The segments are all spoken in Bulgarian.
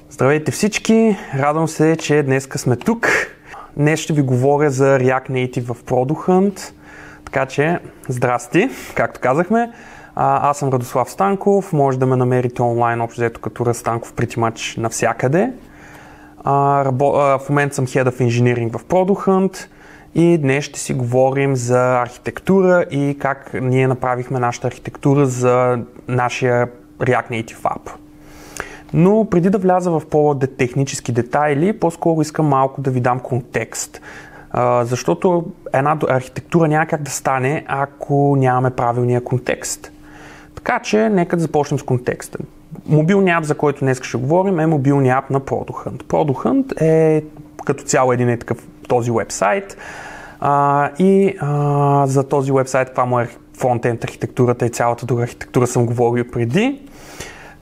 Здравейте всички! Радвам се, че днеска сме тук. Днес ще ви говоря за React Native в Product Hunt. Така че, здрасти, както казахме. Аз съм Радослав Станков, може да ме намерите онлайн, общо взето като Станков pretty much навсякъде. В момента съм Head of Engineering в Product Hunt и днес ще си говорим за архитектура и как ние направихме нашата архитектура за нашия React Native App. Но преди да вляза в по-технически детайли, по-скоро искам малко да ви дам контекст. Защото една архитектура няма как да стане, ако нямаме правилния контекст. Така че, нека да започнем с контекста. Мобилният ап, за който днес ще говорим, е мобилният ап на Product Hunt. Product Hunt е като цяло един такъв този уебсайт. За този уебсайт, това му е фронтенд архитектурата и цялата друга архитектура съм говорил преди.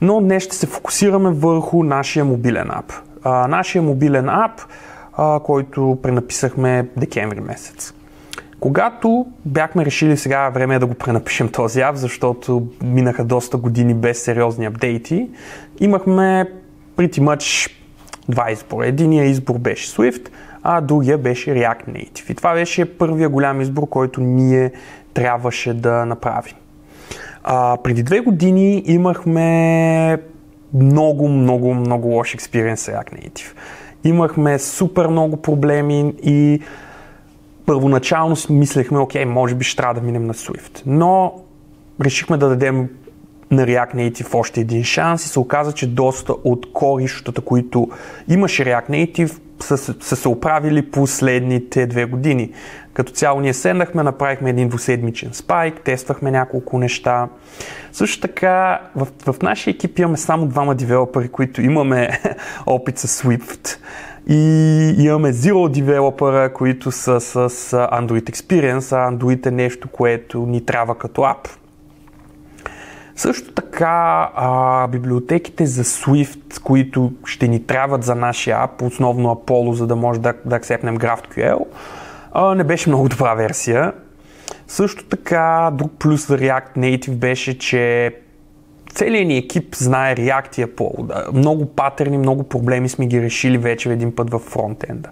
Но днес ще се фокусираме върху нашия мобилен ап. Нашия мобилен ап, който пренаписахме декември месец. Когато бяхме решили сега време да го пренапишем този ап, защото минаха доста години без сериозни апдейти, имахме pretty much два избора. Единият избор беше Swift, а другия беше React Native. И това беше първия голям избор, който ние трябваше да направим. Преди 2 години имахме много лош експириенс с React Native. Имахме супер много проблеми и първоначално си мислехме, окей, може би ще трябва да минем на Swift. Но решихме да дадем на React Native още един шанс и се оказа, че доста от корищата, които имаше React Native, са се оправили последните 2 години. Като цяло ние седнахме, направихме един двуседмичен спайк, тествахме няколко неща. Също така в нашия екип имаме само 2 девелопери, които имаме опит с Swift. И имаме Zero девелопера, които са с Android Experience, а Android е нещо, което ни трябва като ап. Също така библиотеките за Swift, които ще ни трябват за нашия ап, основно Apollo, за да може да акцепнем GraphQL, не беше много добра версия. Също така друг плюс за React Native беше, че целият ни екип знае React и Apollo. Много патърни, много проблеми сме ги решили вече един път в фронтенда.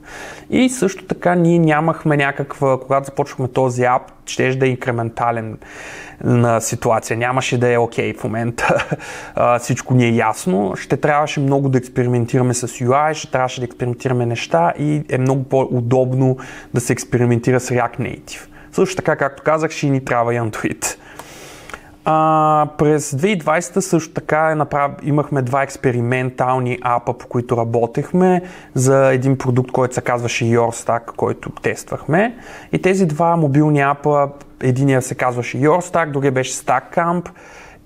И също така ние нямахме някаква, когато започвахме този ап, щеше да е инкрементален на ситуация. Нямаше да е окей в момента. Всичко ни е ясно. Ще трябваше много да експериментираме с UI, ще трябваше да експериментираме неща и е много по-удобно да се експериментира с React Native. Също така, както казах, ще ни трябва и Android. През 2020 също така имахме 2 експериментални апа, по които работехме за един продукт, който се казваше YourStack, който тествахме. И тези 2 мобилни апа, единия се казваше YourStack, другия беше StackCamp.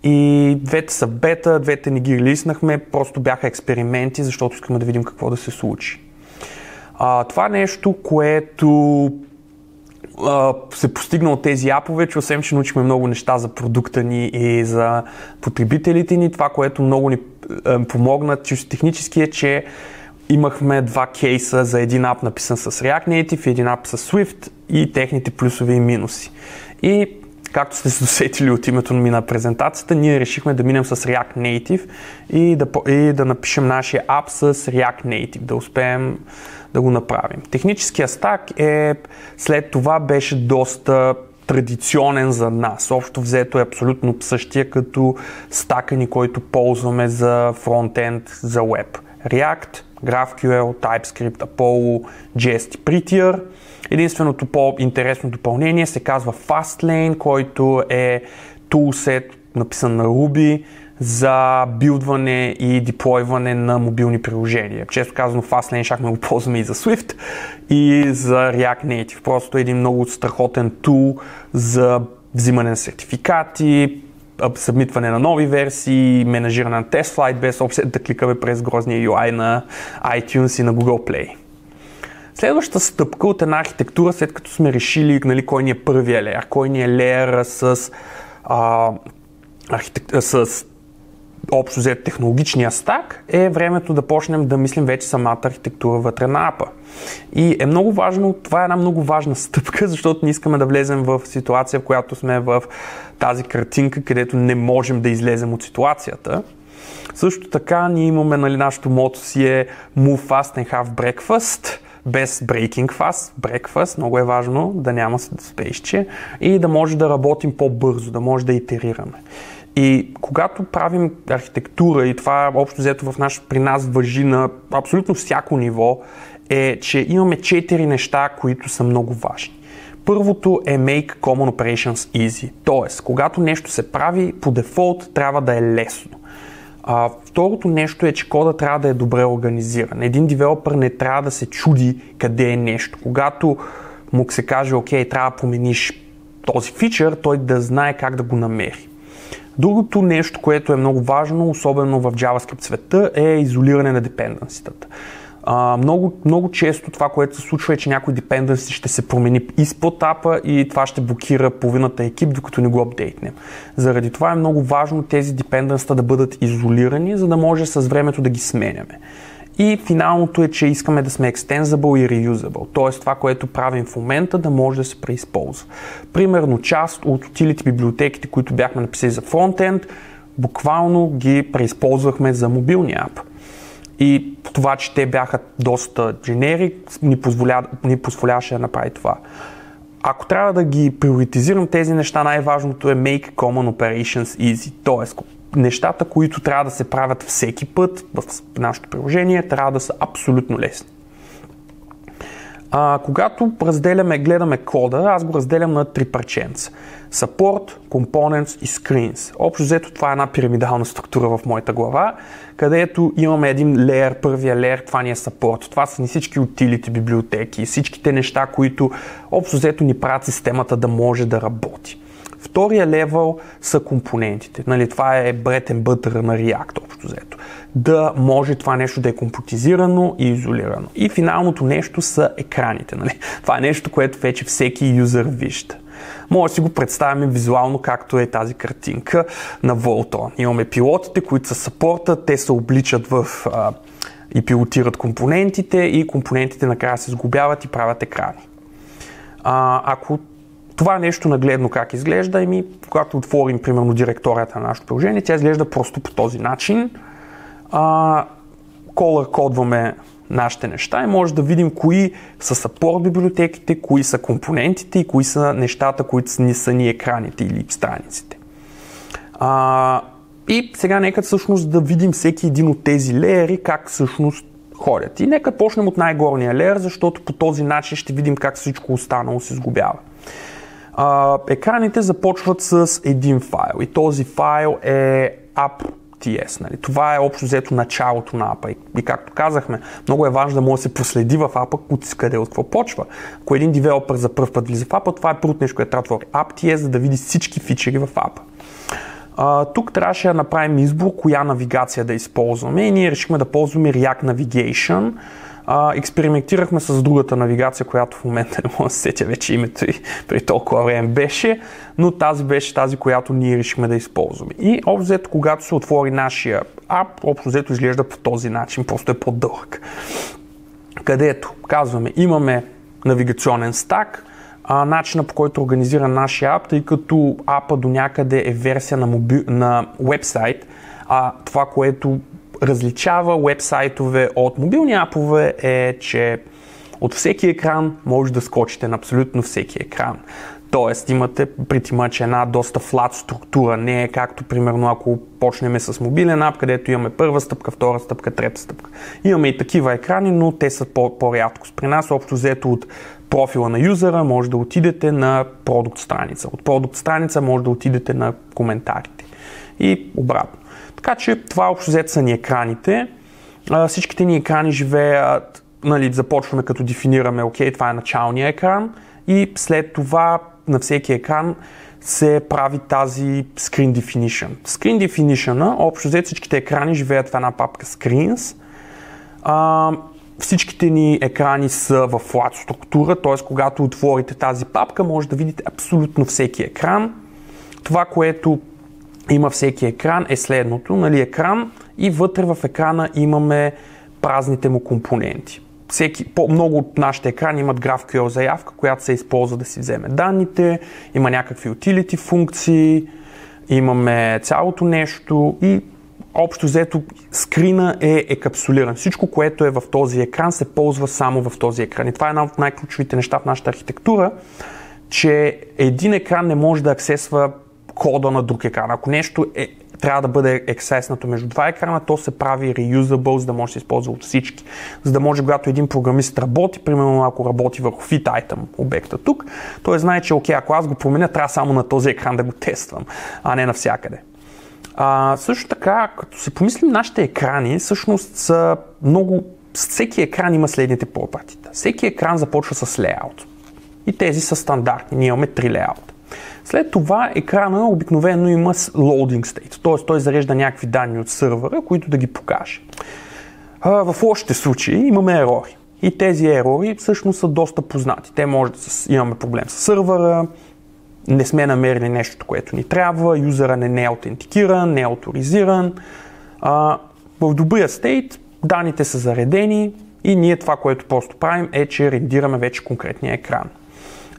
И двете са бета, двете не ги релиснахме, просто бяха експерименти, защото искаме да видим какво да се случи. Това нещо, което се постигна от тези апове, че освен, че научихме много неща за продукта ни и за потребителите ни. Това, което много ни помогна чисто технически е, че имахме 2 кейса за един ап написан с React Native и един ап с Swift и техните плюсове и минуси. И както сте се досетили от името ми на презентацията, ние решихме да минем с React Native и да напишем нашия ап с React Native, да успеем да го направим. Техническия стак след това беше доста традиционен за нас. Общо взето е абсолютно същия като стака ни, който ползваме за фронтенд, за web. React, GraphQL, TypeScript, Apollo, Jest и Prettier. Единственото по-интересно допълнение се казва Fastlane, който е toolset, написан на Ruby, за билдване и деплойване на мобилни приложения. Често казано Fastlane щяхме го ползваме и за Swift и за React Native. Просто е един много страхотен тул за взимане на сертификати, събмитване на нови версии, менажиране на TestFlight, без общо да кликаме през грозния UI на iTunes и на Google Play. Следващата стъпка от една архитектура, след като сме решили кой ни е първия леер, кой ни е леера с общо взето технологичния стак, е времето да почнем да мислим вече самата архитектура вътре на апа. И е много важно, това е една много важна стъпка, защото не искаме да влезем в ситуация, в която сме в тази картинка, където не можем да излезем от ситуацията. Също така ние имаме, нали, нашото мото си е Move fast and have breakfast, без breaking fast, breakfast, много е важно да няма спейсче и да може да работим по-бързо, да може да итерираме. И когато правим архитектура, и това общо взето при нас важи на абсолютно всяко ниво, е, че имаме 4 неща, които са много важни. Първото е Make Common Operations Easy, т.е. когато нещо се прави, по дефолт трябва да е лесно. Второто нещо е, че кода трябва да е добре организиран. Един девелопър не трябва да се чуди къде е нещо. Когато му се каже, окей, трябва да промениш този фичър, той да знае как да го намери. Другото нещо, което е много важно, особено в JavaScript света, е изолиране на депенденситата. Много често това, което се случва, е, че някой dependency ще се промени изпод апа и това ще блокира половината екип, докато не го апдейтнем. Заради това е много важно тези dependency да бъдат изолирани, за да може с времето да ги сменяме. И финалното е, че искаме да сме extensible и reusable, т.е. това, което правим в момента, да може да се преизползва. Примерно част от utility библиотеките, които бяхме написали за фронтенд, буквално ги преизползвахме за мобилния ап. И това, че те бяха доста generic, ни позволяваше да направи това. Ако трябва да ги приоритизирам тези неща, най-важното е Make Common Operations Easy, т.е. нещата, които трябва да се правят всеки път в нашето приложение, трябва да са абсолютно лесни. Когато гледаме кода, аз го разделям на 3 парченца. Support, Components и Screens. Общо взето това е една пирамидална структура в моята глава, където имаме един леер, първия леер, това ни е Support. Това са ни всички utility библиотеки, всичките неща, които общо взето ни правят системата да може да работи. Втория левел са компонентите. Нали, това е bread and butter на React, общо взето. Да може това нещо да е компютизирано и изолирано. И финалното нещо са екраните. Нали. Това е нещо, което вече всеки юзър вижда. Може да си го представим визуално, както е тази картинка на Voltron. Имаме пилотите, които са съпорта, те се обличат и пилотират компонентите и компонентите накрая се сглобяват и правят екрани. Ако това нещо нагледно как изглежда, когато отворим примерно директорията на нашето приложение, тя изглежда просто по този начин. Color-кодваме нашите неща и може да видим кои са support библиотеките, кои са компонентите и кои са нещата, които са ни екраните или страниците. И сега нека всъщност да видим всеки един от тези леери как всъщност ходят. И нека почнем от най-горния леер, защото по този начин ще видим как всичко останало се сглобява. Екраните започват с един файл и този файл е app.ts. Нали? Това е общо взето началото на апа. И както казахме, много е важно да може да се проследи в апа къде от какво почва. Ако един девелопър за първ път влиза в апа, това е първото нещо, което трябва да отвори app.ts, за да види всички фичери в апа. Тук трябваше да направим избор коя навигация да използваме и ние решихме да ползваме React Navigation. Експериментирахме с другата навигация, която в момента не мога да се сетя вече името и при толкова време беше, но тази беше тази, която ние решихме да използваме. И общо взето, когато се отвори нашия ап, общо взето изглежда по този начин, просто е по-дълъг. Където казваме, имаме навигационен стак, начина по който организира нашия ап, тъй като апа до някъде е версия на вебсайт, това, което различава вебсайтове от мобилни апове е, че от всеки екран може да скочите на абсолютно всеки екран. Тоест имате притимач една доста флат структура, не е както примерно ако почнем с мобилен ап, където имаме първа стъпка, втора стъпка, трета стъпка. Имаме и такива екрани, но те са по-рядко. При нас общо взето от профила на юзера може да отидете на продукт страница. От продукт страница може да отидете на коментарите. И обратно. Така че това общо взето са ни екраните. Всичките ни екрани живеят, нали, започваме като дефинираме, окей, това е началния екран и след това на всеки екран се прави тази Screen Definition. Screen Definition, общо взето всичките екрани живеят в една папка Screens. Всичките ни екрани са в flat структура, т.е. когато отворите тази папка, може да видите абсолютно всеки екран. Това, което има всеки екран е следното, нали, екран и вътре в екрана имаме празните му компоненти. Много от нашите екрани имат GraphQL заявка, която се използва да си вземе данните, има някакви utility функции, имаме цялото нещо и общо взето скрина е капсулиран. Всичко, което е в този екран, се ползва само в този екран. И това е една от най-ключовите неща в нашата архитектура, че един екран не може да аксесва кода на друг екран. Ако нещо трябва да бъде аксеснато между два екрана, то се прави reusable, за да може да се използва от всички. За да може, когато един програмист работи, примерно ако работи върху fit item обекта тук, той знае, че окей, ако аз го променя, трябва само на този екран да го тествам, а не навсякъде. Също така, като се помислим, нашите екрани всъщност са много... Всеки екран има следните пропъртита. Всеки екран започва с лейаут. И тези са стандартни. Ние имаме 3 лейаута. След това екрана обикновено има loading state, т.е. той зарежда някакви данни от сървъра, които да ги покаже. В лошите случаи имаме ерори. И тези ерори всъщност са доста познати. Те може да имаме проблем с сървъра, не сме намерили нещо, което ни трябва, юзера не е аутентикиран, не е авторизиран. В добрия стейт данните са заредени и ние това, което просто правим е, че рендираме вече конкретния екран.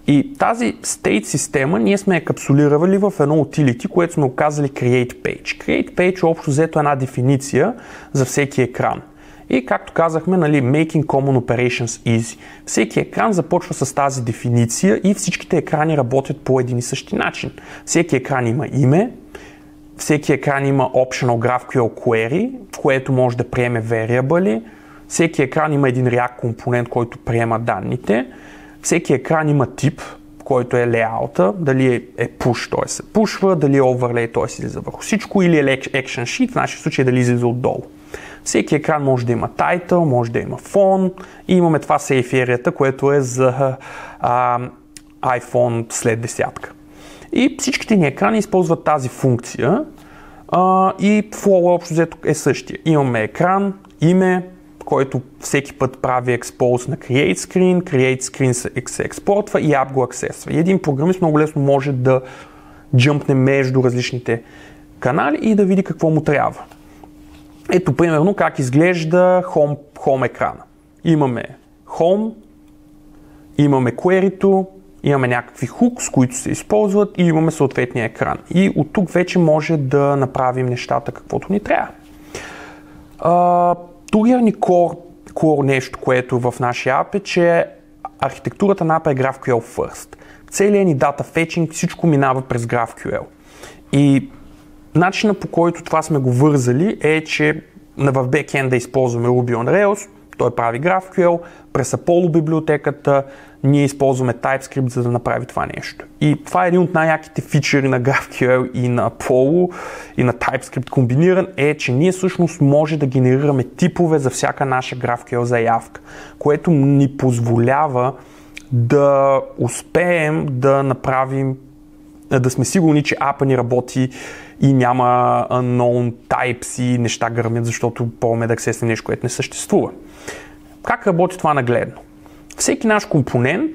И тази state система ние сме я капсулирали в едно utility, което сме оказали Create Page. Create Page общо взето е една дефиниция за всеки екран. И както казахме, making common operations easy. Всеки екран започва с тази дефиниция и всичките екрани работят по един и същи начин. Всеки екран има име, всеки екран има optional GraphQL query, което може да приеме variable. Всеки екран има един React компонент, който приема данните. Всеки екран има тип, който е лейаута, дали е push, т.е. се пушва, дали е overlay, т.е. излиза върху всичко, или е action sheet, в нашия случай дали излиза отдолу. Всеки екран може да има title, може да има фон и имаме това safe area, което е за iPhone след десятка. И всичките ни екрани използват тази функция и flow общо взето е същия. Имаме екран, име, който всеки път прави expose на create screen се експортва и app го аксесва. И един програмист много лесно може да джъмпне между различните канали и да види какво му трябва. Ето примерно как изглежда home екрана. Имаме home, имаме query-то, имаме някакви hooks, които се използват и имаме съответния екран. И от тук вече може да направим нещата каквото ни трябва. Другия ни core нещо, което в нашия app е, че архитектурата на app е GraphQL first. Целият ни data fetching, всичко минава през GraphQL. И начинът, по който това сме го вързали е, че в бекенда използваме Ruby on Rails, той прави GraphQL, през Apollo библиотеката ние използваме TypeScript, за да направи това нещо. И това е един от най-яките фичери на GraphQL и на Apollo и на TypeScript комбиниран е, че ние всъщност може да генерираме типове за всяка наша GraphQL заявка, което ни позволява да успеем да направим, да сме сигурни, че апа ни работи и няма unknown types и неща гърмят, защото пробваме да аксеснем нещо, което не съществува. Как работи това нагледно? Всеки наш компонент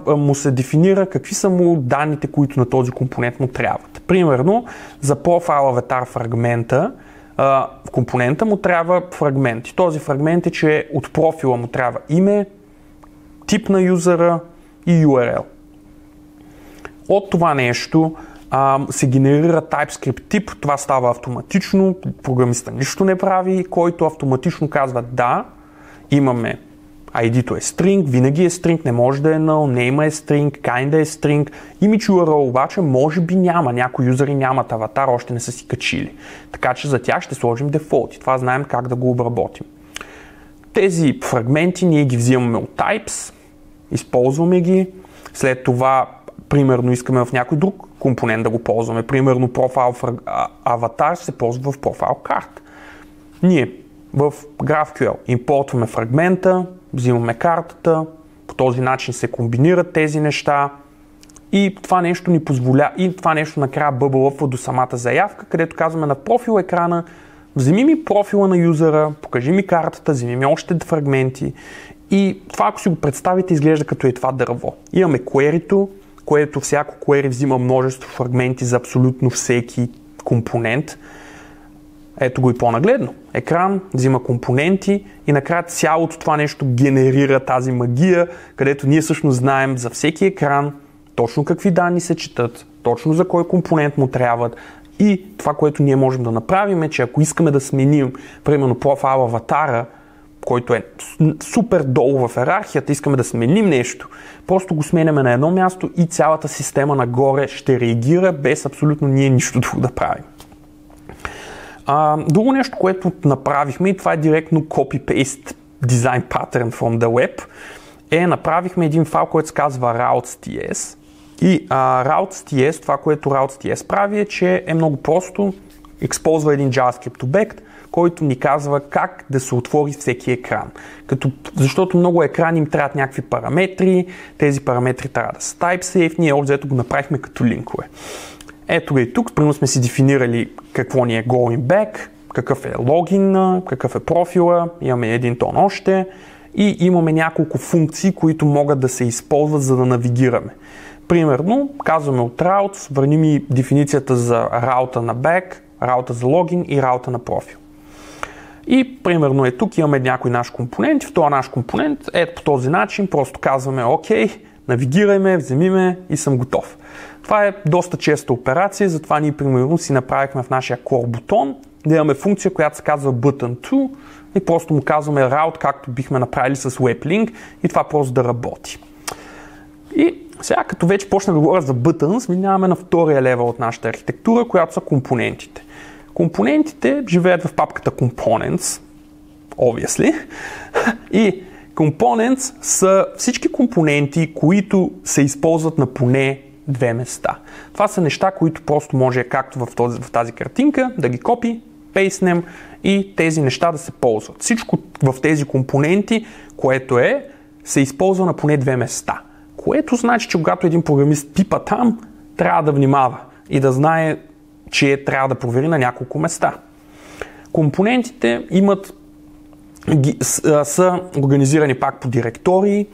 му се дефинира какви са му данните, които на този компонент му трябват. Примерно, за профайл аватар фрагмента, в компонента му трябва фрагмент. И този фрагмент е, че от профила му трябва име, тип на юзера и URL. От това нещо се генерира TypeScript тип, това става автоматично, програмиста нищо не прави, който автоматично казва да, имаме ID-то е string, винаги е string, не може да е null, name е string, kind е string, image URL обаче може би няма, някои юзери нямат аватар, още не са си качили. Така че за тях ще сложим дефолти, това знаем как да го обработим. Тези фрагменти ние ги взимаме от types, използваме ги, след това примерно искаме в някой друг компонент да го ползваме. Примерно профайл аватар се ползва в профайл карта. Ние в GraphQL импортваме фрагмента, взимаме картата, по този начин се комбинират тези неща и това нещо ни позволя, и това нещо накрая бъбълъпва до самата заявка, където казваме на профил екрана, вземи ми профила на юзера, покажи ми картата, вземи ми още фрагменти и това, ако си го представите, изглежда като е това дърво. Имаме query-то, което всяко query взима множество фрагменти за абсолютно всеки компонент. Ето го и по-нагледно. Екран взима компоненти и накрая цялото това нещо генерира тази магия, където ние всъщност знаем за всеки екран точно какви данни се четат, точно за кой компонент му трябват И това, което ние можем да направим е, че ако искаме да сменим, примерно, профайл аватара, който е супер долу в йерархията, искаме да сменим нещо, просто го сменяме на едно място и цялата система нагоре ще реагира без абсолютно ние нищо друго да правим. Друго нещо, което направихме, и това е директно copy-paste design pattern from the web, направихме един файл, който се казва routes.ts. И routes.ts, това, което routes.ts прави е, че е много просто, използва един JavaScript обект, който ни казва как да се отвори всеки екран. Защото много екрани им трябват някакви параметри, тези параметри трябва да са type-safe, ние общо го направихме като линкове. Ето го и тук, примерно сме си дефинирали какво ни е going back, какъв е логин, какъв е профила, имаме един тон още и имаме няколко функции, които могат да се използват, за да навигираме. Примерно, казваме от routes, върни ми дефиницията за раута на back, раута за логин и раута на профил. И примерно тук имаме някой наш компонент и в този наш компонент по този начин просто казваме окей, навигираме, вземи ме и съм готов. Това е доста честа операция, затова ние примерно си направихме в нашия core бутон да имаме функция, която се казва button to и просто му казваме route, както бихме направили с WebLink и това просто да работи. И сега, като вече почнах да говоря за buttons, минаваме на втория левел от нашата архитектура, която са компонентите. Компонентите живеят в папката Components, obviously, и Components са всички компоненти, които се използват на поне две места. Това са неща, които просто може, както в тази картинка, да ги копи, пейснем и тези неща да се ползват. Всичко в тези компоненти, което се използва на поне две места. Което значи, че когато един програмист пипа там, трябва да внимава и да знае, че трябва да провери на няколко места. Компонентите са организирани пак по директории.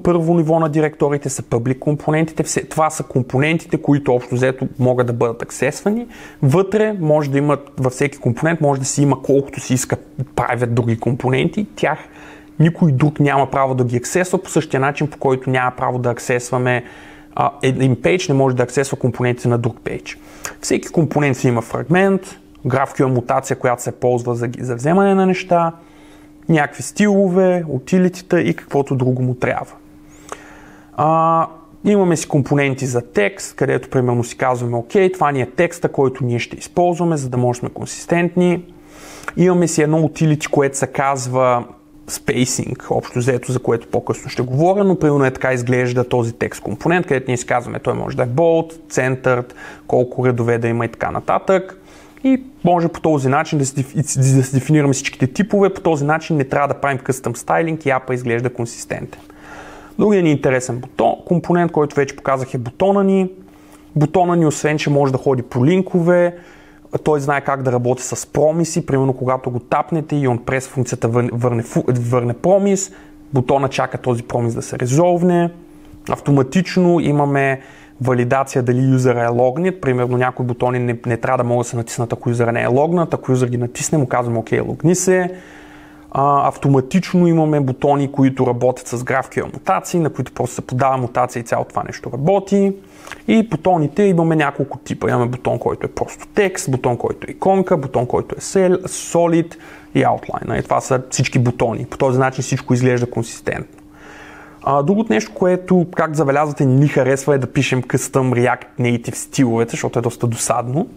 Първо ниво на директориите са public компонентите. Това са компонентите, които общо взето могат да бъдат аксесвани. Вътре може да имат, във всеки компонент може да си има колкото си иска правят други компоненти. Тях никой друг няма право да ги аксесва по същия начин, по който няма право да аксесваме един пейдж, не може да аксесва компонентите на друг пейдж. Всеки компонент си има фрагмент, GraphQL мутация, която се ползва за вземане на неща, някакви стилове, утилитита и каквото друго му трябва. Имаме си компоненти за текст, където примерно си казваме окей, това ни е текста, който ние ще използваме, за да може да сме консистентни. Имаме си едно утилити, което се казва spacing, общо взето, за което по-късно ще говоря, но примерно така изглежда този текст компонент, където ние си казваме, той може да е bold, centered, колко редове да има и така нататък. И може по този начин да си дефинираме всичките типове, по този начин не трябва да правим custom styling и апа изглежда консистентен. Другият ни интересен компонент, който вече показах, е бутона ни. Бутона ни, освен че може да ходи по линкове, той знае как да работи с промиси. Примерно, когато го тапнете и on press функцията върне промис, бутона чака този промис да се резолвне. Автоматично имаме валидация дали юзера е логнат. Примерно, някои бутони не трябва да могат да се натиснат, ако юзера не е логнат. Ако юзер ги натисне, му казваме окей, логни се. Автоматично имаме бутони, които работят с GraphQL мутации, на които просто се подава мутация и цялото това нещо работи. И бутоните имаме няколко типа. Имаме бутон, който е просто текст, бутон, който е иконка, бутон, който е solid и outline. И това са всички бутони. По този начин всичко изглежда консистентно. Другото нещо, което, както забелязвате, не ни харесва е да пишем custom React Native стиловете, защото е доста досадно.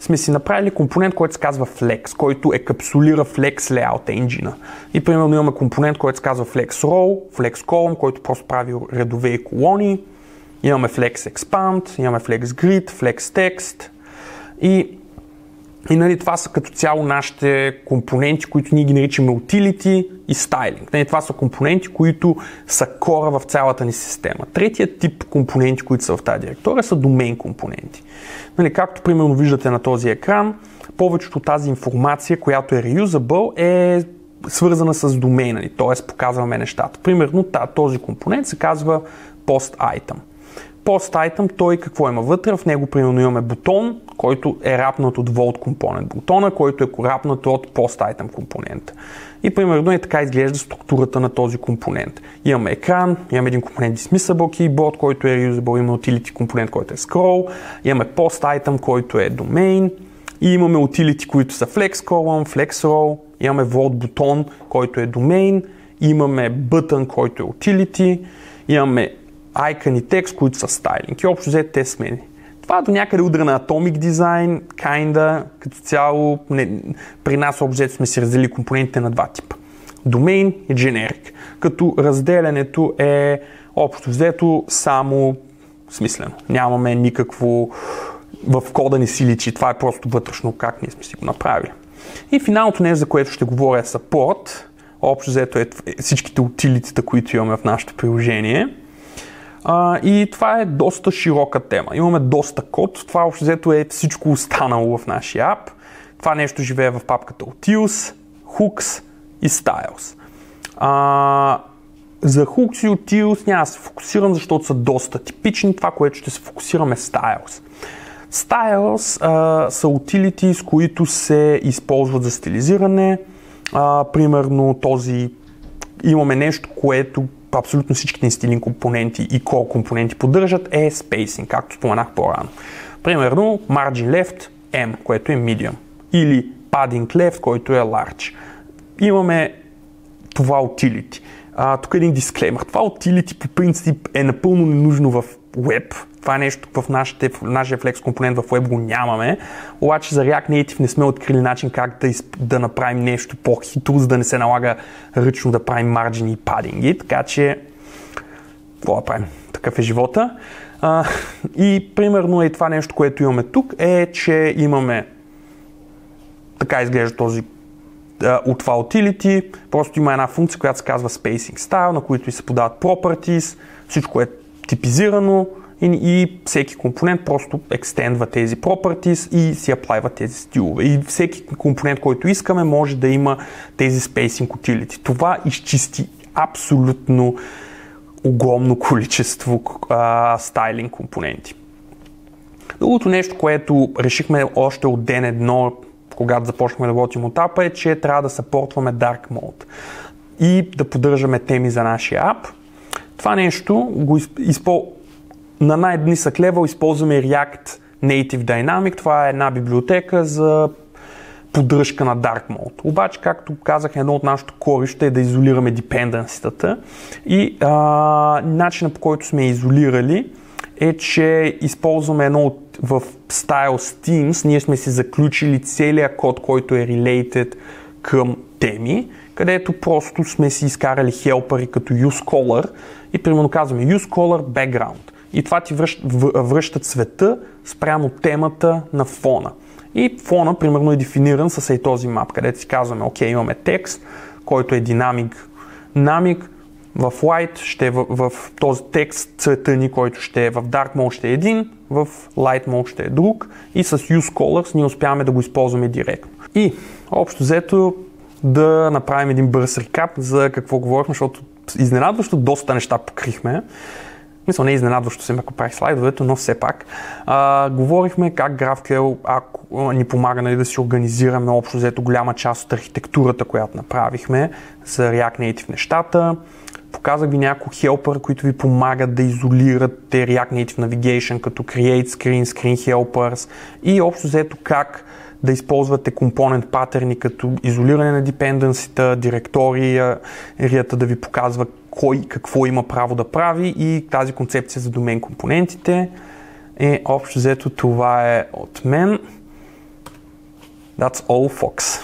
Сме си направили компонент, който се казва Flex, който екапсулира Flex Layout Engine. И примерно имаме компонент, който се казва Flex Row, Flex Column, който просто прави редове и колони. Имаме Flex Expand, имаме Flex Grid, Flex Text и нали, това са като цяло нашите компоненти, които ние ги наричаме utility и styling. Нали, това са компоненти, които са кора в цялата ни система. Третият тип компоненти, които са в тази директория, са domain компоненти. Нали, както примерно виждате на този екран, повечето от тази информация, която е reusable, е свързана с домейна ни, т.е. показваме нещата. Примерно този компонент се казва post item. Post item, той какво има вътре? В него примерно имаме бутон, който е рапнат от Vault компонент бутона, който е рапнат от Post item компонента. И примерно и така изглежда структурата на този компонент. Имаме екран, имаме един компонент Dismissible Keyboard, който е reusable, имаме utility компонент, който е scroll, имаме Post item, който е domain, и имаме utility, които са Flex Column, Flex Row, имаме Vault бутон, който е domain, имаме button, който е utility, имаме icon и текст, които са стайлинг. И общо взето те смени. Това до някъде удра на Atomic Design, kinda, като цяло, при нас общо взето сме си разделили компонентите на два типа. Domain и Generic. Като разделянето е общо взето само смислено. Нямаме никакво в кода ни си личи. Това е просто вътрешно как ние сме си го направили. И финалното нещо, за което ще говоря, е Support. Общо взето е всичките утилитита, които имаме в нашето приложение. И това е доста широка тема. Имаме доста код. Това общо взето е всичко останало в нашия ап. Това нещо живее в папката Utils, Hooks и Styles. За Hooks и Utils няма да се фокусирам, защото са доста типични. Това, което ще се фокусираме е Styles. Styles са utilities, които се използват за стилизиране. Примерно имаме нещо, което абсолютно всичките стилинг компоненти и core компоненти поддържат, е spacing, както споменах по-рано. Примерно margin left M, което е medium, или padding left, който е large. Имаме това utility. Тук е един дисклеймер. Това utility по принцип е напълно ненужно в web. Това е нещо в нашия Flex компонент в Web го нямаме, обаче за React Native не сме открили начин как да направим нещо по-хитро, за да не се налага ръчно да правим марджини и падинги, така че какво да правим? Такъв е живота. И примерно е това нещо, което имаме тук, е, че имаме така изглежда този от това utility, просто има една функция, която се казва Spacing Style, на които и се подават properties, всичко е типизирано, и всеки компонент просто екстендва тези properties и си аплайва тези стилове. И всеки компонент, който искаме, може да има тези spacing utility. Това изчисти абсолютно огромно количество стайлинг компоненти. Другото нещо, което решихме още от ден едно, когато започнахме да работим от апа, е, че трябва да съпортваме Dark Mode и да поддържаме теми за нашия ап. Това нещо го на най-нисък левел използваме React Native Dynamic. Това е една библиотека за поддръжка на Dark Mode. Обаче, както казах, едно от нашото корище е да изолираме депенденситата. И начинът, по който сме изолирали, е, че използваме в Styles Themes, ние сме си заключили целият код, който е related към теми, където просто сме си изкарали хелпъри като useColor и примерно казваме useColor background. И това ти връща цвета спрямо темата на фона. И фона, примерно, е дефиниран с този мап, където си казваме, окей, имаме текст, който е динамик, в light ще е в този текст цвета ни, който ще е в dark mode ще е един, в light mode ще е друг и с use colors ние успяваме да го използваме директно. И общо взето да направим един бърз рекап за какво говорихме, защото изненадващо доста неща покрихме. Мисля, не е изненадващо се, ако правих слайдовете, но все пак. Говорихме как GraphQL ни помага да си организираме общо взето голяма част от архитектурата, която направихме за React Native нещата. Показах ви няколко хелпъра, които ви помагат да изолирате React Native Navigation, като Create Screen, Screen Helpers и общо взето как да използвате компонент паттерни като изолиране на депенденсита, директорията да ви показва кой какво има право да прави и тази концепция за домен компонентите. Общо взето това е от мен. That's all, folks.